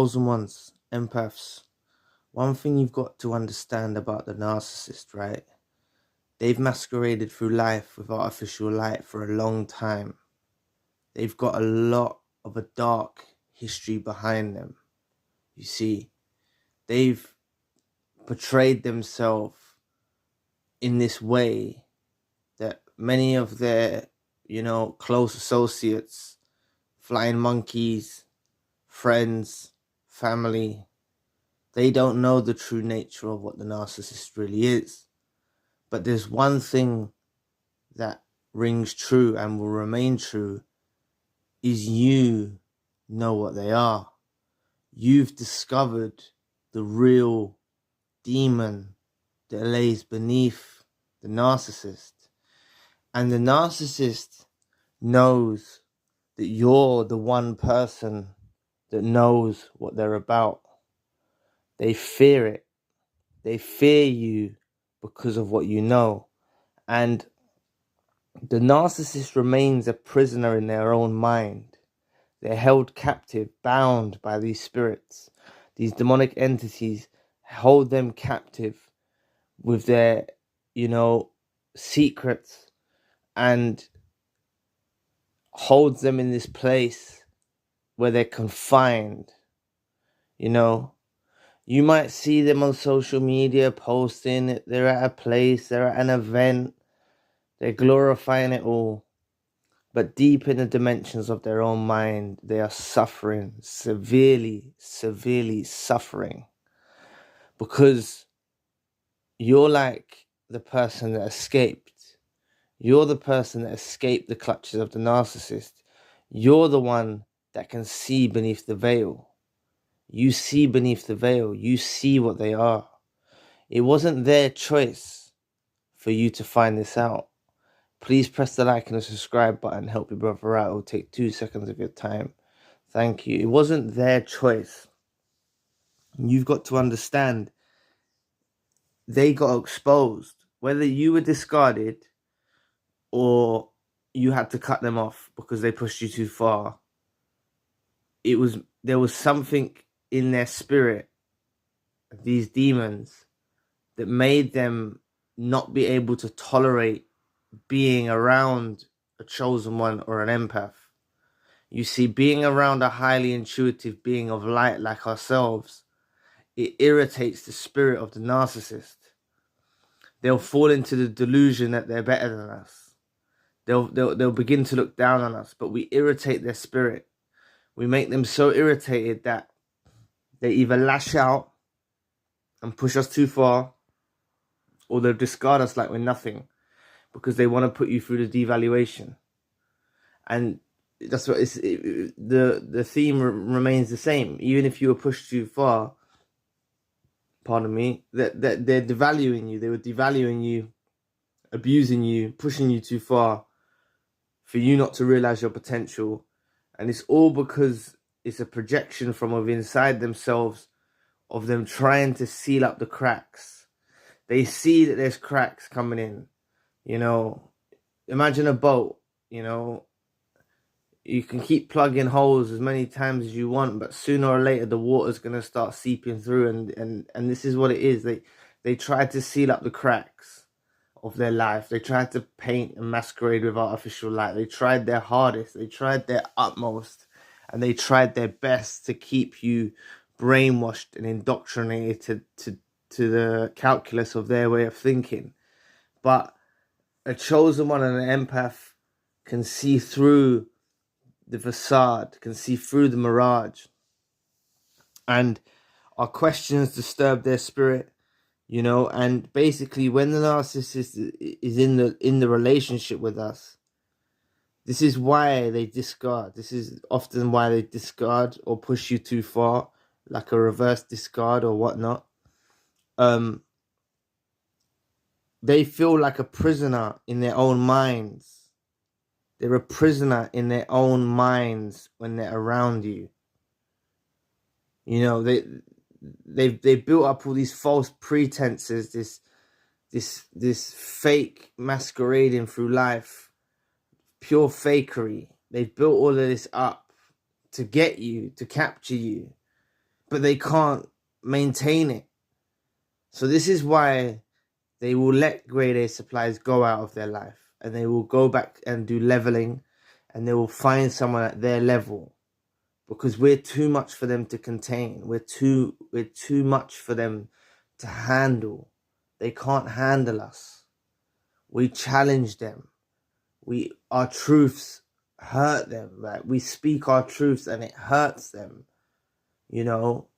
Chosen ones, empaths. One thing you've got to understand about the narcissist, right? They've masqueraded through life with artificial light for a long time. They've got a lot of a dark history behind them. You see, they've portrayed themselves in this way that many of their, close associates, flying monkeys, friends, family, they don't know the true nature of what the narcissist really is. But there's one thing that rings true and will remain true, is you know what they are. You've discovered the real demon that lays beneath the narcissist. And the narcissist knows that you're the one person that knows what they're about. They fear it. They fear you because of what you know. And the narcissist remains a prisoner in their own mind. They're held captive, bound by these spirits. These demonic entities hold them captive with their, secrets, and holds them in this place where they're confined. You might see them on social media posting, they're at a place, they're at an event, they're glorifying it all. But deep in the dimensions of their own mind, they are suffering, severely, severely suffering. Because you're like the person that escaped. You're the person that escaped the clutches of the narcissist. You're the one that can see beneath the veil. You see beneath the veil. You see what they are. It wasn't their choice for you to find this out. Please press the like and the subscribe button. Help your brother out. It will take 2 seconds of your time. Thank you. It wasn't their choice. You've got to understand, they got exposed. Whether you were discarded or you had to cut them off because they pushed you too far, there was something in their spirit, these demons, that made them not be able to tolerate being around a chosen one or an empath. You see, being around a highly intuitive being of light like ourselves, it irritates the spirit of the narcissist. They'll fall into the delusion that they're better than us. They'll begin to look down on us, but we irritate their spirit. We make them so irritated that they either lash out and push us too far, or they'll discard us like we're nothing, because they want to put you through the devaluation. And that's what the theme remains the same. Even if you were pushed too far, pardon me, that they're devaluing you. They were devaluing you, abusing you, pushing you too far for you not to realize your potential. And it's all because it's a projection from within inside themselves of them trying to seal up the cracks. They see that there's cracks coming in. Imagine a boat. You can keep plugging holes as many times as you want, but sooner or later the water's going to start seeping through, and this is what it is. They try to seal up the cracks of their life. They tried to paint and masquerade with artificial light. They tried their hardest. They tried their utmost, and they tried their best to keep you brainwashed and indoctrinated to the calculus of their way of thinking. But a chosen one and an empath can see through the facade, can see through the mirage. And our questions disturb their spirit, and basically when the narcissist is in the relationship with us, this is why they discard. This is often why they discard or push you too far, like a reverse discard or whatnot. They feel like a prisoner in their own minds. They're a prisoner in their own minds when they're around you. They've built up all these false pretenses, this fake masquerading through life, pure fakery. They've built all of this up to get you, to capture you. but they can't maintain it. So this is why they will let grade A supplies go out of their life, and they will go back and do leveling, and they will find someone at their level, because we're too much for them to contain. We're too much for them to handle. They can't handle us. We challenge them. Our truths hurt them. Like, we speak our truths and it hurts them. You know,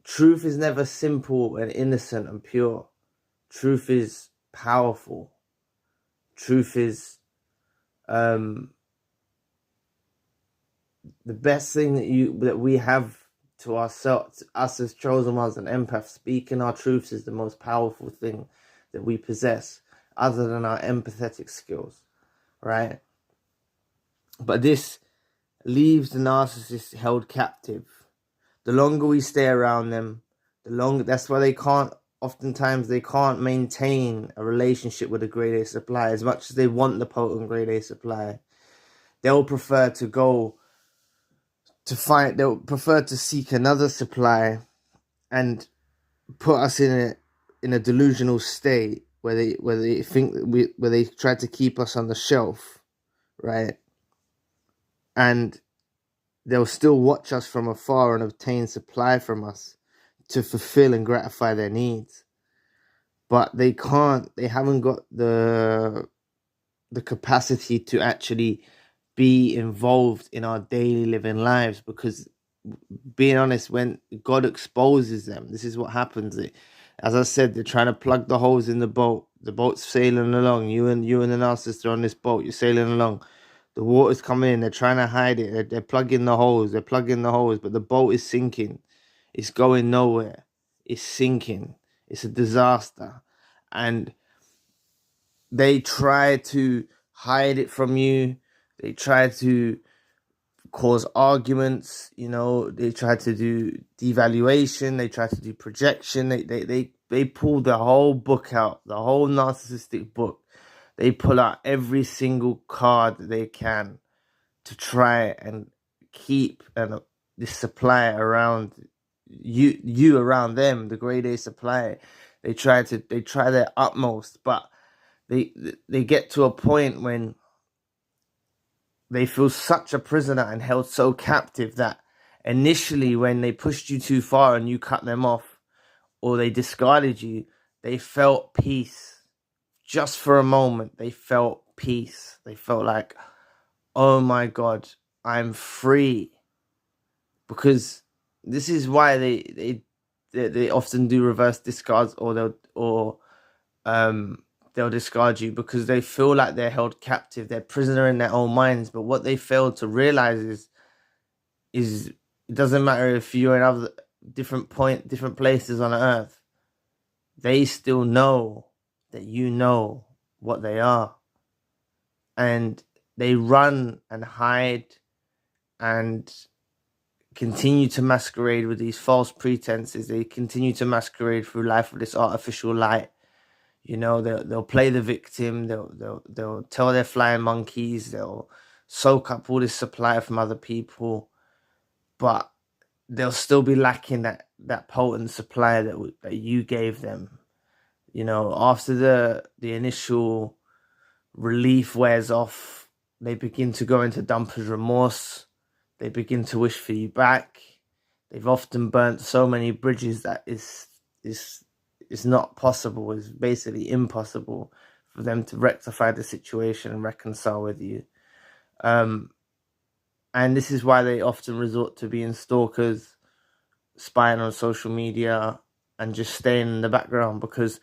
truth is never simple and innocent and pure. Truth is powerful. Truth is the best thing that we have to ourselves, us as chosen ones and empaths. Speaking our truths is the most powerful thing that we possess, other than our empathetic skills, right? But this leaves the narcissist held captive. The longer we stay around them, the longer. That's why oftentimes they can't maintain a relationship with a grade A supply. As much as they want the potent grade A supply, they'll prefer to seek another supply and put us in a delusional state where they try to keep us on the shelf, right? And they'll still watch us from afar and obtain supply from us to fulfill and gratify their needs. But they haven't got the capacity to actually be involved in our daily living lives, because, being honest, when God exposes them, this is what happens. As I said, they're trying to plug the holes in the boat. The boat's sailing along. You and the narcissist are on this boat. You're sailing along. The water's coming in. They're trying to hide it. They're plugging the holes. But the boat is sinking. It's going nowhere. It's sinking. It's a disaster. And they try to hide it from you. They try to cause arguments. They try to do devaluation. They try to do projection. They pull the whole book out, the whole narcissistic book. They pull out every single card that they can to try and keep this supply around you around them, the grade A supply. They try their utmost, but they get to a point when they feel such a prisoner and held so captive that initially, when they pushed you too far and you cut them off, or they discarded you, they felt peace. Just for a moment, they felt peace. They felt like, oh my God, I'm free. Because this is why they often do reverse discards, or they'll discard you, because they feel like they're held captive. They're prisoner in their own minds. But what they fail to realize is it doesn't matter if you're in other different places on Earth. They still know that you know what they are. And they run and hide and continue to masquerade with these false pretenses. They continue to masquerade through life with this artificial light. They'll play the victim. They'll tell their flying monkeys. They'll soak up all this supply from other people, but they'll still be lacking that potent supply that you gave them. After the initial relief wears off, they begin to go into dumper's remorse. They begin to wish for you back. They've often burnt so many bridges that it's not possible. It's basically impossible for them to rectify the situation and reconcile with you. And this is why they often resort to being stalkers, spying on social media, and just staying in the background, because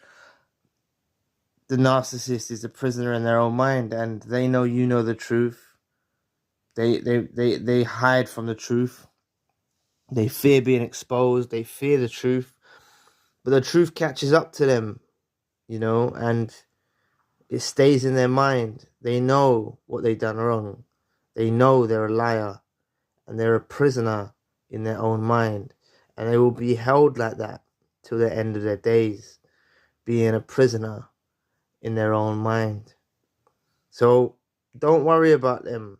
the narcissist is a prisoner in their own mind, and they know you know the truth. They hide from the truth. They fear being exposed. They fear the truth. But the truth catches up to them, and it stays in their mind. They know what they've done wrong. They know they're a liar, and they're a prisoner in their own mind. And they will be held like that till the end of their days, being a prisoner in their own mind. So don't worry about them.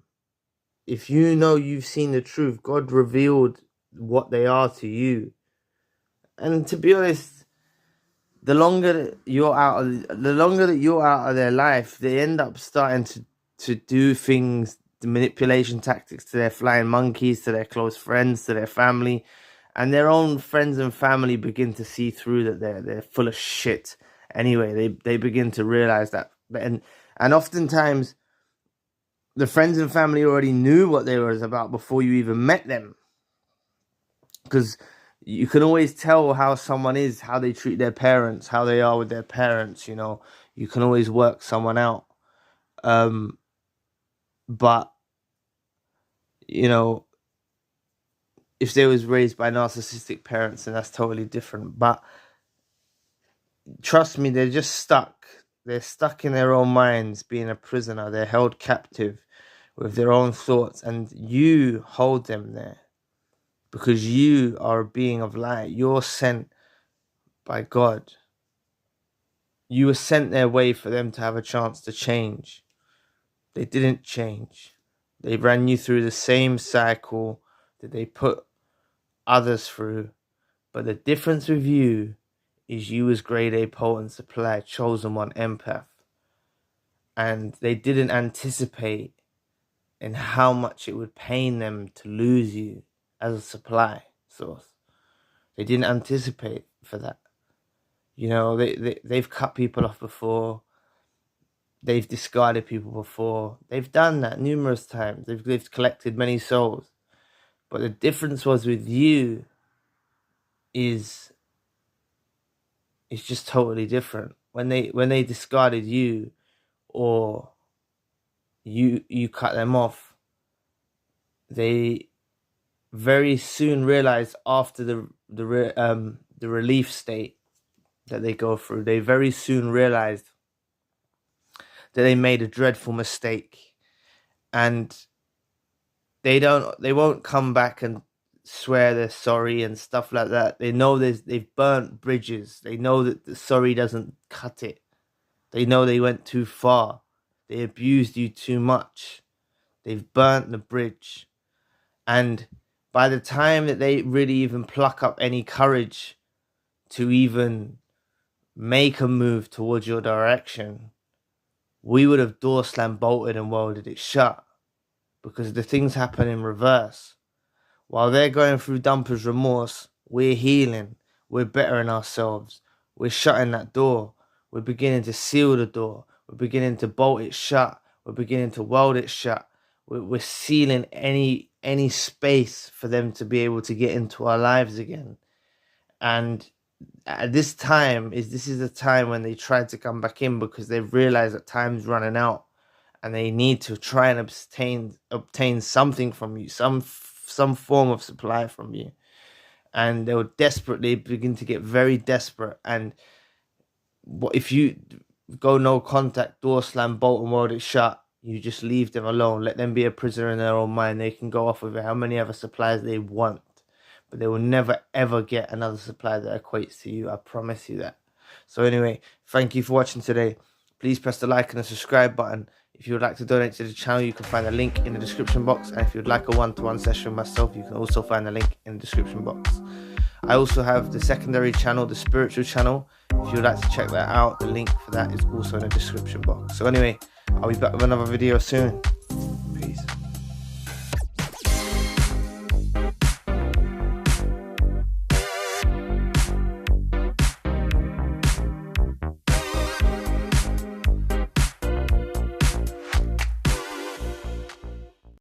If you know you've seen the truth, God revealed what they are to you. And to be honest, the longer that you're out of their life, they end up starting to do things, the manipulation tactics to their flying monkeys, to their close friends, to their family, and their own friends and family begin to see through that they're full of shit. Anyway, they begin to realize that, and oftentimes the friends and family already knew what they were about before you even met them, because you can always tell how someone is, how they treat their parents, how they are with their parents. You know, you can always work someone out. But you know, if they was raised by narcissistic parents, then that's totally different. But trust me, they're just stuck. They're stuck in their own minds, being a prisoner. They're held captive with their own thoughts, and you hold them there because you are a being of light. You're sent by God. You were sent their way for them to have a chance to change. They didn't change. They ran you through the same cycle that they put others through. But the difference with you is you was grade A potent supply, chosen one, empath. And they didn't anticipate in how much it would pain them to lose you as a supply source. They didn't anticipate for that. You know, they've cut people off before. They've discarded people before. They've done that numerous times. They've collected many souls. But the difference was with you is it's just totally different. When they discarded you, or you cut them off, they very soon realized, after the relief state that they go through, they very soon realized that they made a dreadful mistake, and they won't come back and swear they're sorry and stuff like that. They know they've burnt bridges. They know that the sorry doesn't cut it. They know they went too far. They abused you too much. They've burnt the bridge. And by the time that they really even pluck up any courage to even make a move towards your direction, we would have door slammed, bolted, and welded it shut, because the things happen in reverse. While they're going through dumpers remorse, we're healing. We're bettering ourselves. We're shutting that door. We're beginning to seal the door. We're beginning to bolt it shut. We're beginning to weld it shut. We're sealing any space for them to be able to get into our lives again. And at this time, this is the time when they try to come back in, because they've realized that time's running out, and they need to try and obtain something from you, some form of supply from you. And they'll desperately begin to get very desperate. And what if you go no contact, door slam, bolt and weld it shut? You just leave them alone. Let them be a prisoner in their own mind. They can go off with how many other supplies they want, but they will never ever get another supply that equates to you. I promise you that. So anyway, thank you for watching today. Please press the like and the subscribe button. If you would like to donate to the channel, you can find the link in the description box. And if you would like a one-to-one session with myself, you can also find the link in the description box. I also have the secondary channel, the spiritual channel. If you would like to check that out, the link for that is also in the description box. So anyway, I'll be back with another video soon.